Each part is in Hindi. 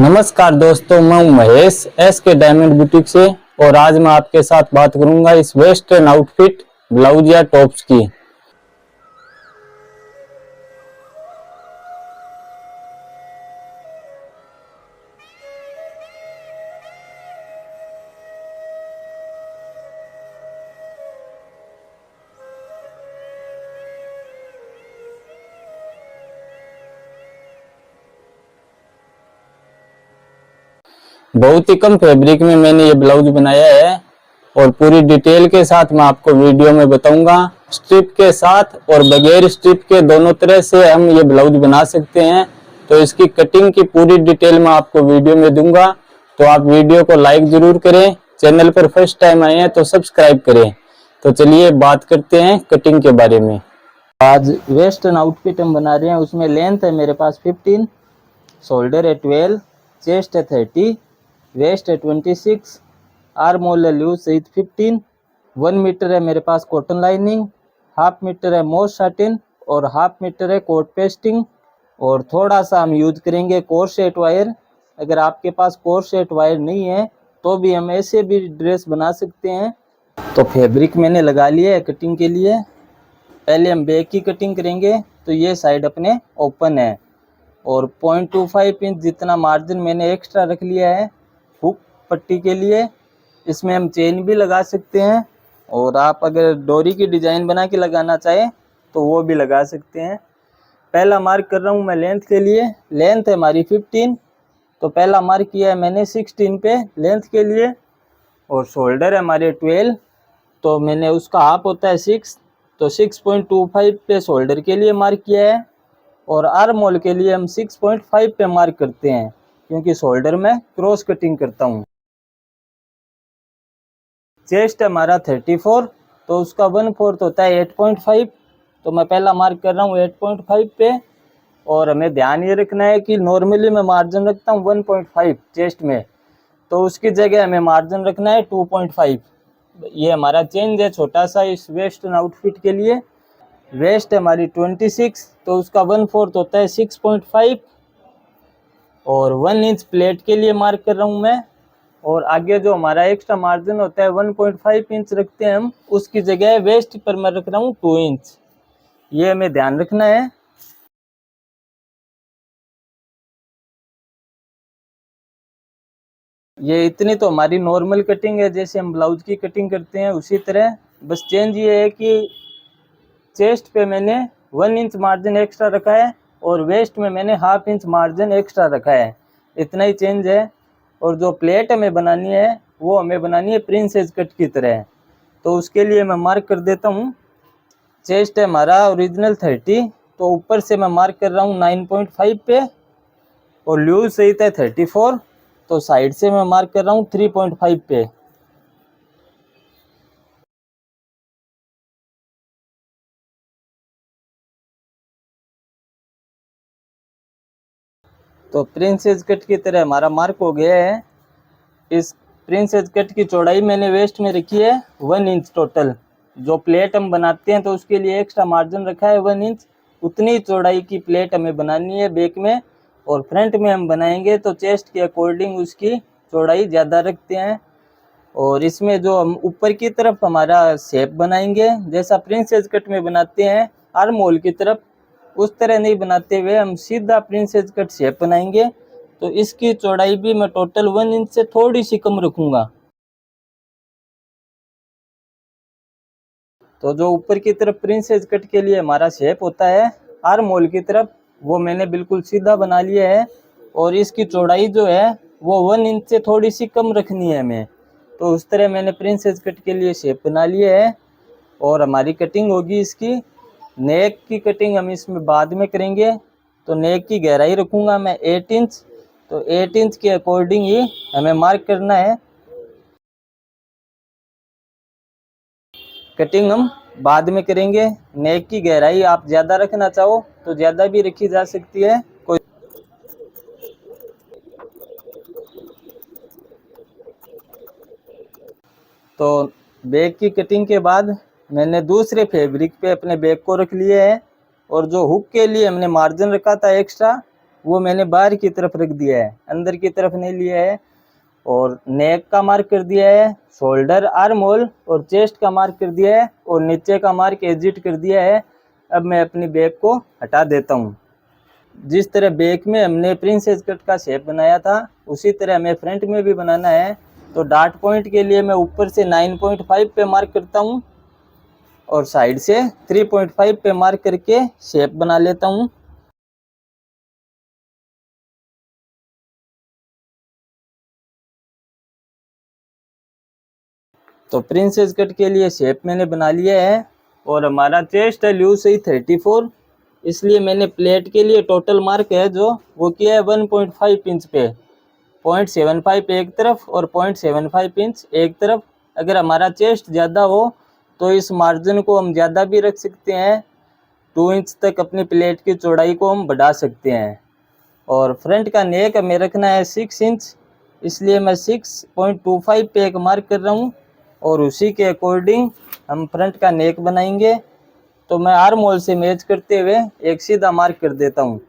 नमस्कार दोस्तों, मैं हूं महेश SK डायमंड बुटीक से और आज मैं आपके साथ बात करूंगा इस वेस्टर्न आउटफिट ब्लाउज या टॉप्स की। बहुत ही कम फैब्रिक में मैंने ये ब्लाउज बनाया है और पूरी डिटेल के साथ मैं आपको वीडियो में बताऊंगा। स्ट्रिप के साथ और बगैर स्ट्रिप के दोनों तरह से हम ये ब्लाउज बना सकते हैं, तो इसकी कटिंग की पूरी डिटेल मैं आपको वीडियो में दूंगा। तो आप वीडियो को लाइक जरूर करें, चैनल पर फर्स्ट टाइम आए हैं तो सब्सक्राइब करें। तो चलिए बात करते हैं कटिंग के बारे में। आज वेस्टर्न आउटफिट हम बना रहे हैं, उसमें लेंथ है मेरे पास 15, शोल्डर है 12, चेस्ट है 30, वेस्ट है 26, आर्म होल है लूज सहित 15, 1 मीटर है मेरे पास कॉटन लाइनिंग, हाफ मीटर है मोर साटिन और हाफ मीटर है कोट पेस्टिंग। और थोड़ा सा हम यूज करेंगे कोर्सेट वायर। अगर आपके पास कोर्सेट वायर नहीं है तो भी हम ऐसे भी ड्रेस बना सकते हैं। तो फैब्रिक मैंने लगा लिया है कटिंग के लिए। पहले हम बैक की कटिंग करेंगे, तो ये साइड अपने ओपन है और 0.25 इंच जितना मार्जिन मैंने एक्स्ट्रा रख लिया है हुक पट्टी के लिए। इसमें हम चेन भी लगा सकते हैं और आप अगर डोरी की डिजाइन बना के लगाना चाहें तो वो भी लगा सकते हैं। पहला मार्क कर रहा हूँ मैं लेंथ के लिए। लेंथ है हमारी 15, तो पहला मार्क किया है मैंने 16 पे लेंथ के लिए। और शोल्डर है हमारे 12, तो मैंने उसका हाफ होता है 6, तो 6.25 पे शोल्डर के लिए मार्क किया है। और आर्म होल के लिए हम 6.5 पे मार्क करते हैं, क्योंकि शोल्डर में क्रॉस कटिंग करता हूँ। चेस्ट हमारा 34, तो उसका 1/4 होता है 8.5, तो मैं पहला मार्क कर रहा हूँ 8.5 पे। और हमें ध्यान ये रखना है कि नॉर्मली मैं मार्जिन रखता हूँ 1.5 चेस्ट में, तो उसकी जगह हमें मार्जिन रखना है 2.5। ये हमारा चेंज है छोटा सा इस वेस्टर्न आउटफिट के लिए। वेस्ट है हमारी 26, तो उसका 1/4 होता है 6.5 और 1 इंच प्लेट के लिए मार्क कर रहा हूँ मैं। और आगे जो हमारा एक्स्ट्रा मार्जिन होता है 1.5 इंच रखते हैं हम, उसकी जगह वेस्ट पर मैं रख रहा हूँ 2 इंच। ये हमें ध्यान रखना है। ये इतनी तो हमारी नॉर्मल कटिंग है, जैसे हम ब्लाउज की कटिंग करते हैं उसी तरह। बस चेंज ये है कि चेस्ट पे मैंने 1 इंच मार्जिन एक्स्ट्रा रखा है और वेस्ट में मैंने हाफ इंच मार्जिन एक्स्ट्रा रखा है, इतना ही चेंज है। और जो प्लेट हमें बनानी है वो हमें बनानी है प्रिंसेस कट की तरह, तो उसके लिए मैं मार्क कर देता हूँ। चेस्ट है हमारा ओरिजिनल 30, तो ऊपर से मैं मार्क कर रहा हूँ 9.5 पे और लूज सहित है 34, तो साइड से मैं मार्क कर रहा हूँ 3.5 पे। तो प्रिंसेस कट की तरह हमारा मार्क हो गया है। इस प्रिंसेस कट की चौड़ाई मैंने वेस्ट में रखी है 1 इंच टोटल। जो प्लेट हम बनाते हैं तो उसके लिए एक्स्ट्रा मार्जिन रखा है 1 इंच, उतनी चौड़ाई की प्लेट हमें बनानी है बैक में। और फ्रंट में हम बनाएंगे तो चेस्ट के अकॉर्डिंग उसकी चौड़ाई ज़्यादा रखते हैं। और इसमें जो हम ऊपर की तरफ हमारा शेप बनाएंगे, जैसा प्रिंसेस कट में बनाते हैं आर्म होल की तरफ, उस तरह नहीं बनाते हुए हम सीधा प्रिंसेस कट शेप बनाएंगे। तो इसकी चौड़ाई भी मैं टोटल 1 इंच से थोड़ी सी कम रखूंगा। तो जो ऊपर की तरफ प्रिंसेस कट के लिए हमारा शेप होता है आर्म होल की तरफ, वो मैंने बिल्कुल सीधा बना लिया है। और इसकी चौड़ाई जो है वो 1 इंच से थोड़ी सी कम रखनी है हमें, तो उस तरह मैंने प्रिंसेस कट के लिए शेप बना लिया है। और हमारी कटिंग होगी इसकी नेक की कटिंग हम इसमें बाद में करेंगे। तो नेक की गहराई रखूंगा मैं 8 इंच, तो 8 इंच के अकॉर्डिंग ही हमें मार्क करना है। कटिंग हम बाद में करेंगे। नेक की गहराई आप ज़्यादा रखना चाहो तो ज़्यादा भी रखी जा सकती है कोई। तो बैक की कटिंग के बाद मैंने दूसरे फैब्रिक पे अपने बैक को रख लिया है। और जो हुक के लिए हमने मार्जिन रखा था एक्स्ट्रा, वो मैंने बाहर की तरफ रख दिया है, अंदर की तरफ नहीं लिया है। और नेक का मार्क कर दिया है, शोल्डर, आर्म होल और चेस्ट का मार्क कर दिया है और नीचे का मार्क एग्जिट कर दिया है। अब मैं अपनी बैक को हटा देता हूँ। जिस तरह बैक में हमने प्रिंसेस कट का शेप बनाया था उसी तरह हमें फ्रंट में भी बनाना है। तो डार्ट पॉइंट के लिए मैं ऊपर से 9.5 पे मार्क करता हूँ और साइड से 3.5 पे मार्क करके शेप बना लेता हूँ। तो प्रिंसेस कट के लिए शेप मैंने बना लिया है और हमारा चेस्ट है लूज सही 34, इसलिए मैंने प्लेट के लिए टोटल मार्क है जो वो किया है 1.5 इंच पे, 0.75 एक तरफ और 0.75 इंच एक तरफ। अगर हमारा चेस्ट ज़्यादा हो तो इस मार्जिन को हम ज़्यादा भी रख सकते हैं, 2 इंच तक अपनी प्लेट की चौड़ाई को हम बढ़ा सकते हैं। और फ्रंट का नेक हमें रखना है 6 इंच, इसलिए मैं 6.25 पे एक मार्क कर रहा हूँ और उसी के अकॉर्डिंग हम फ्रंट का नेक बनाएंगे। तो मैं आर्म होल से मैच करते हुए एक सीधा मार्क कर देता हूँ।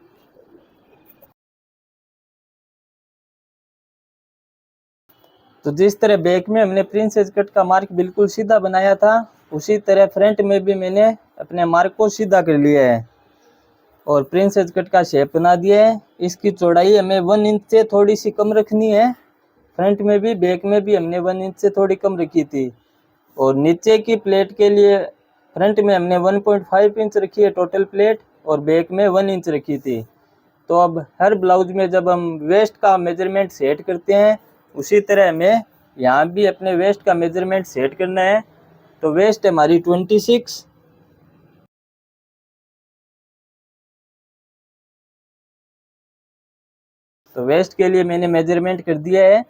तो जिस तरह बैक में हमने प्रिंसेस कट का मार्क बिल्कुल सीधा बनाया था उसी तरह फ्रंट में भी मैंने अपने मार्क को सीधा कर लिया है और प्रिंसेस कट का शेप बना दिया है। इसकी चौड़ाई हमें 1 इंच से थोड़ी सी कम रखनी है, फ्रंट में भी बैक में भी हमने 1 इंच से थोड़ी कम रखी थी। और नीचे की प्लेट के लिए फ्रंट में हमने 1.5 इंच रखी है टोटल प्लेट और बैक में 1 इंच रखी थी। तो अब हर ब्लाउज में जब हम वेस्ट का मेजरमेंट सेट करते हैं उसी तरह हमें यहाँ भी अपने वेस्ट का मेजरमेंट सेट करना है। तो वेस्ट हमारी 26, तो वेस्ट के लिए मैंने मेजरमेंट कर दिया है।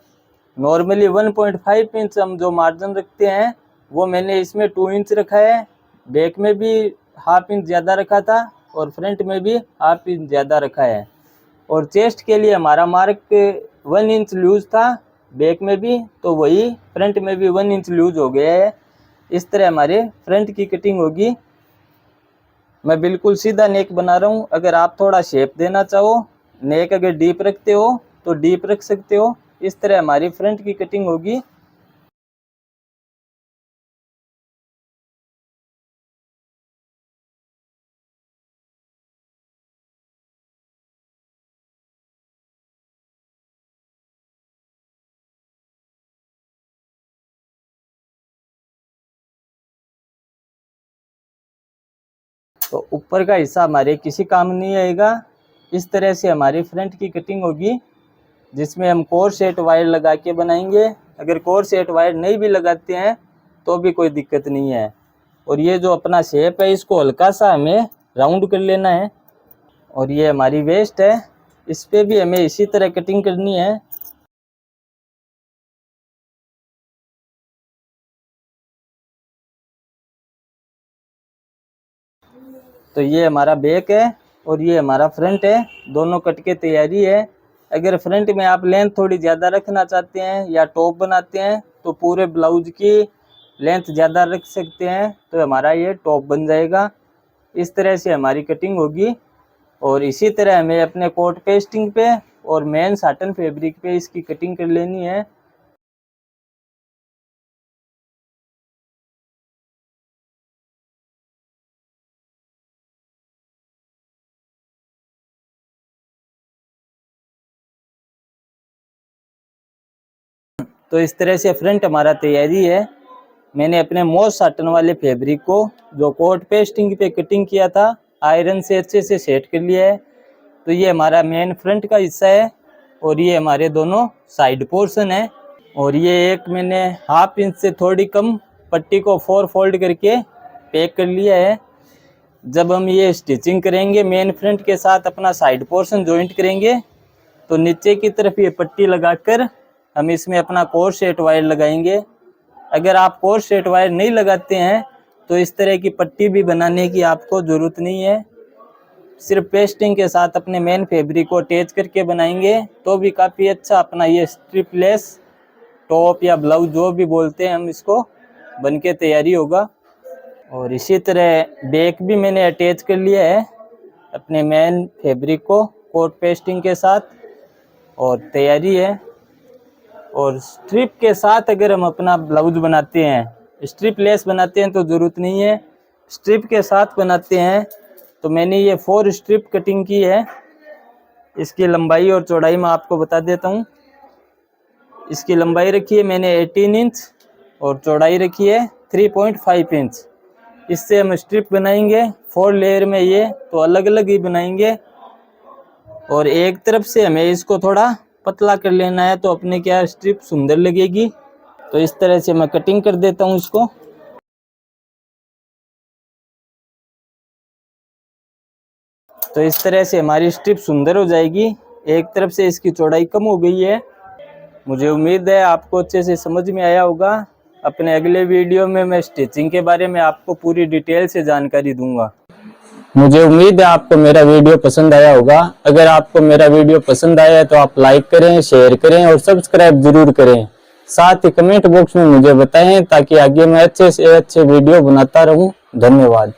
नॉर्मली 1.5 इंच हम जो मार्जिन रखते हैं वो मैंने इसमें 2 इंच रखा है, बैक में भी हाफ इंच ज़्यादा रखा था और फ्रंट में भी हाफ इंच ज़्यादा रखा है। और चेस्ट के लिए हमारा मार्क 1 इंच लूज था बैक में भी, तो वही फ्रंट में भी 1 इंच लूज हो गया है। इस तरह हमारे फ्रंट की कटिंग होगी। मैं बिल्कुल सीधा नेक बना रहा हूँ, अगर आप थोड़ा शेप देना चाहो, नेक अगर डीप रखते हो तो डीप रख सकते हो। इस तरह हमारी फ्रंट की कटिंग होगी। तो ऊपर का हिस्सा हमारे किसी काम नहीं आएगा। इस तरह से हमारी फ्रंट की कटिंग होगी जिसमें हम कोर सेट वायर लगा के बनाएंगे। अगर कोर सेट वायर नहीं भी लगाते हैं तो भी कोई दिक्कत नहीं है। और ये जो अपना शेप है इसको हल्का सा हमें राउंड कर लेना है। और ये हमारी वेस्ट है, इस पे भी हमें इसी तरह कटिंग करनी है। तो ये हमारा बैक है और ये हमारा फ्रंट है, दोनों कट के तैयारी है। अगर फ्रंट में आप लेंथ थोड़ी ज़्यादा रखना चाहते हैं या टॉप बनाते हैं तो पूरे ब्लाउज की लेंथ ज़्यादा रख सकते हैं, तो हमारा ये टॉप बन जाएगा। इस तरह से हमारी कटिंग होगी। और इसी तरह हमें अपने कोट पेस्टिंग पे और मेन साटन फैब्रिक पे इसकी कटिंग कर लेनी है। तो इस तरह से फ्रंट हमारा तैयारी है। मैंने अपने मोस्ट साटन वाले फैब्रिक को जो कोट पेस्टिंग पे कटिंग किया था आयरन से अच्छे से सेट कर लिया है। तो ये हमारा मेन फ्रंट का हिस्सा है और ये हमारे दोनों साइड पोर्शन है। और ये एक मैंने हाफ इंच से थोड़ी कम पट्टी को 4 फोल्ड करके पैक कर लिया है। जब हम ये स्टिचिंग करेंगे मेन फ्रंट के साथ अपना साइड पोर्शन जॉइंट करेंगे तो नीचे की तरफ ये पट्टी लगाकर हम इसमें अपना कोर सेट वायर लगाएंगे। अगर आप कोर सेट वायर नहीं लगाते हैं तो इस तरह की पट्टी भी बनाने की आपको ज़रूरत नहीं है, सिर्फ पेस्टिंग के साथ अपने मेन फैब्रिक को अटैच करके बनाएंगे तो भी काफ़ी अच्छा अपना ये स्ट्रिपलेस टॉप या ब्लाउज जो भी बोलते हैं हम इसको बन के तैयारी होगा। और इसी तरह बैक भी मैंने अटैच कर लिया है अपने मेन फैब्रिक को कोट पेस्टिंग के साथ और तैयारी है। और स्ट्रिप के साथ अगर हम अपना ब्लाउज बनाते हैं, स्ट्रिप लेस बनाते हैं तो ज़रूरत नहीं है, स्ट्रिप के साथ बनाते हैं तो मैंने ये 4 स्ट्रिप कटिंग की है। इसकी लंबाई और चौड़ाई मैं आपको बता देता हूँ। इसकी लंबाई रखी है मैंने 18 इंच और चौड़ाई रखी है 3.5 इंच। इससे हम स्ट्रिप बनाएंगे 4 लेयर में, ये तो अलग अलग ही बनाएंगे। और एक तरफ से हमें इसको थोड़ा पतला कर लेना है तो अपने क्या स्ट्रिप सुंदर लगेगी। तो इस तरह से मैं कटिंग कर देता हूँ इसको। तो इस तरह से हमारी स्ट्रिप सुंदर हो जाएगी। एक तरफ से इसकी चौड़ाई कम हो गई है। मुझे उम्मीद है आपको अच्छे से समझ में आया होगा। अपने अगले वीडियो में मैं स्टिचिंग के बारे में आपको पूरी डिटेल से जानकारी दूंगा। मुझे उम्मीद है आपको मेरा वीडियो पसंद आया होगा। अगर आपको मेरा वीडियो पसंद आया है तो आप लाइक करें, शेयर करें और सब्सक्राइब जरूर करें। साथ ही कमेंट बॉक्स में मुझे बताएं ताकि आगे मैं अच्छे से अच्छे वीडियो बनाता रहूं। धन्यवाद।